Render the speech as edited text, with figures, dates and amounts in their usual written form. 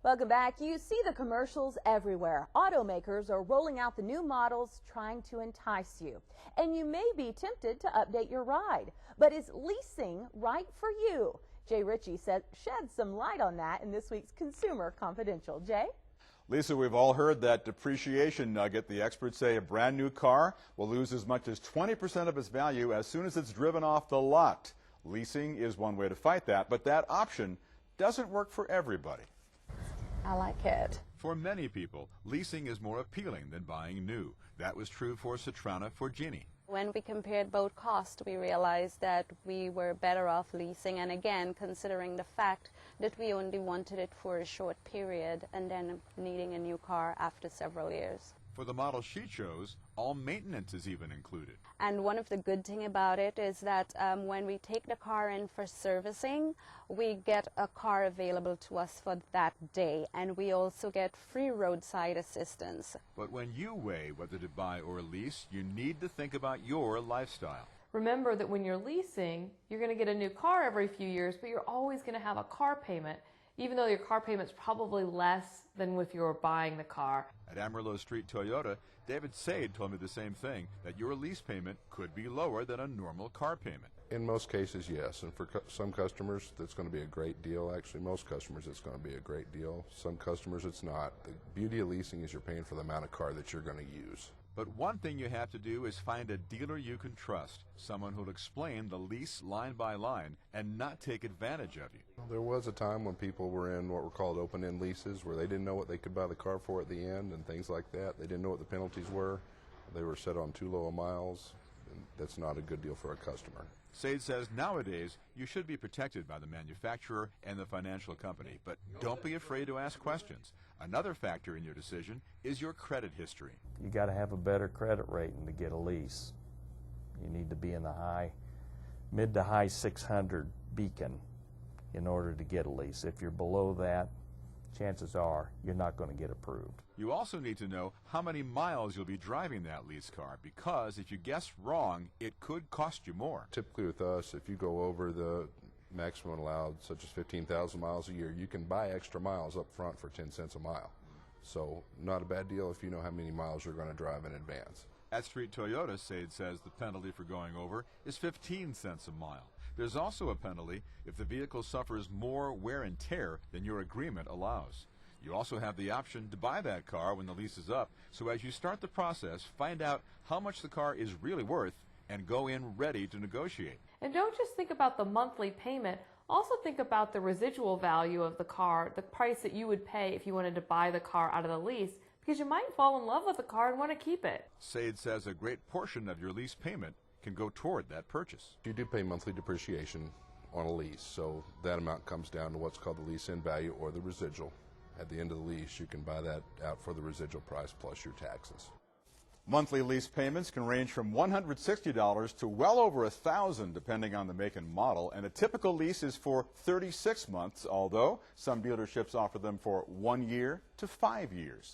Welcome back. You see the commercials everywhere. Automakers are rolling out the new models trying to entice you. And you may be tempted to update your ride. But is leasing right for you? Ricci shed some light on that in this week's Consumer Confidential. Jay? Lisa, we've all heard that depreciation nugget. The experts say a brand new car will lose as much as 20% of its value as soon as it's driven off the lot. Leasing is one way to fight that, but that option doesn't work for everybody. I like it. For many people, leasing is more appealing than buying new. That was true for Citrana Forgenie. When we compared both costs, we realized that we were better off leasing, and again, considering the fact that we only wanted it for a short period and then needing a new car after several years. For the model she chose, all maintenance is even included. And one of the good things about it is that when we take the car in for servicing, we get a car available to us for that day, and we also get free roadside assistance. But when you weigh whether to buy or lease, you need to think about your lifestyle. Remember that when you're leasing, you're going to get a new car every few years, but you're always going to have a car payment, even though your car payment's probably less than if you were buying the car. At Amarillo Street Toyota, David Saied told me the same thing, that your lease payment could be lower than a normal car payment. In most cases, yes, and for some customers that's going to be a great deal. Actually, most customers it's going to be a great deal. Some customers it's not. The beauty of leasing is you're paying for the amount of car that you're going to use. But one thing you have to do is find a dealer you can trust, someone who'll explain the lease line by line and not take advantage of you. There was a time when people were in what were called open-end leases where they didn't know what they could buy the car for at the end and things like that. They didn't know what the penalties were. They were set on too low of miles, and that's not a good deal for a customer. Saied says nowadays you should be protected by the manufacturer and the financial company, but don't be afraid to ask questions. Another factor in your decision is your credit history. You got to have a better credit rating to get a lease. You need to be in the mid to high 600 beacon in order to get a lease. If you're below that, chances are you're not going to get approved. You also need to know how many miles you'll be driving that lease car, because if you guess wrong, it could cost you more. Typically with us, if you go over the maximum allowed, such as 15,000 miles a year, you can buy extra miles up front for 10 cents a mile. So not a bad deal if you know how many miles you're going to drive in advance. At Street Toyota, Saied says the penalty for going over is 15 cents a mile. There's also a penalty if the vehicle suffers more wear and tear than your agreement allows. You also have the option to buy that car when the lease is up, so as you start the process, find out how much the car is really worth and go in ready to negotiate. And don't just think about the monthly payment, also think about the residual value of the car, the price that you would pay if you wanted to buy the car out of the lease, because you might fall in love with the car and want to keep it. Saied says a great portion of your lease payment can go toward that purchase. You do pay monthly depreciation on a lease, so that amount comes down to what's called the lease-in value or the residual. At the end of the lease, you can buy that out for the residual price plus your taxes. Monthly lease payments can range from $160 to well over $1,000 depending on the make and model, and a typical lease is for 36 months, although some dealerships offer them for 1 year to 5 years.